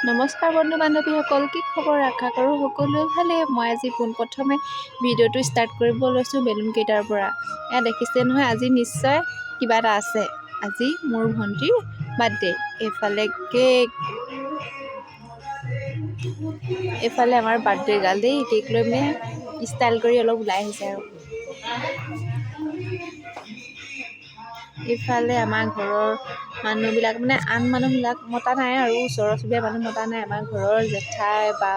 নমস্কাৰ বন্ধু বান্ধৱীসকল, কি খবৰ? আশা কৰোঁ সকলোৱে ভালে। মই আজি পোনপ্ৰথমে ভিডিঅ'টো ষ্টাৰ্ট কৰিব লৈছোঁ বেলুন কেইটাৰ পৰা। এয়া দেখিছে নহয়, আজি নিশ্চয় কিবা এটা আছে। আজি মোৰ ভণ্টিৰ বাৰ্থডে। এইফালে কেক, এইফালে আমাৰ বাৰ্থডে গাল দেই। কেক লৈ মানে ষ্টাইল কৰি অলপ ওলাই আহিছে আৰু ইফালে আমাৰ ঘৰৰ মানুহবিলাক মানে আন মানুহবিলাক মতা নাই আৰু ওচৰৰ চুবুৰীয়া মানুহ মতা নাই। আমাৰ ঘৰৰ জেঠাই বা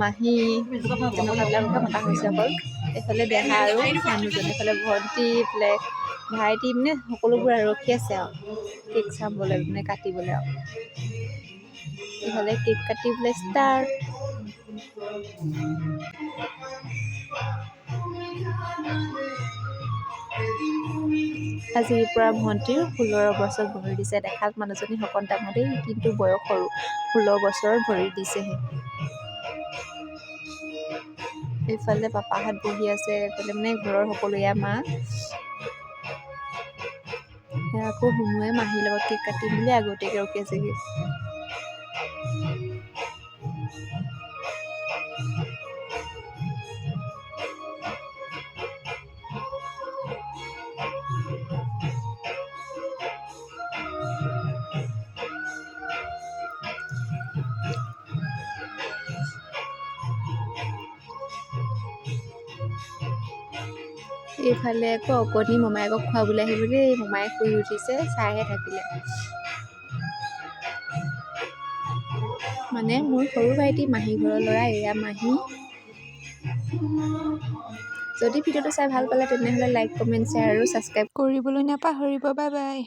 মাহী তেনেকুৱাবিলাককে মতা হৈছে অকল। এইফালে দেহা আৰু মানুহজন, এইফালে ভণ্টি, এইফালে ভাইটি, মানে সকলোবোৰ ৰখি আছে আৰু কেক চাবলৈ, মানে কাটিবলৈ আৰু ইফালে কেক কাটিবলৈ ষ্টাৰ্ট। আজিৰ পৰা ভণ্টিৰ 16 বছৰ ভৰি দিছে। দেখাত মানুহজনী শকত ডাঙৰেই, কিন্তু বয়স সৰু, 16 বছৰ ভৰি দিছেহে। এইফালে পাপাহঁত বহি আছে, এইফালে মানে ঘৰৰ সকলোৱে মা। আকৌ শুনোৱে মাহীৰ লগত কেক কাটিম বুলি আগতীয়াকৈ ৰখি আছেগৈ। এইফালে আকৌ অকণি মোমায়েকক খুৱাবলৈ আহিব দেই। মোমায়েক শুই উঠিছে, চাইহে থাকিলে। মানে মোৰ সৰু ভাইটি, মাহী ঘৰৰ ল'ৰা, এয়া মাহী। যদি ভিডিঅ'টো চাই ভাল পালে তেনেহ'লে লাইক, কমেণ্ট, শ্বেয়াৰ আৰু ছাবস্ক্ৰাইব কৰিবলৈ নাপাহৰিব। Bye bye.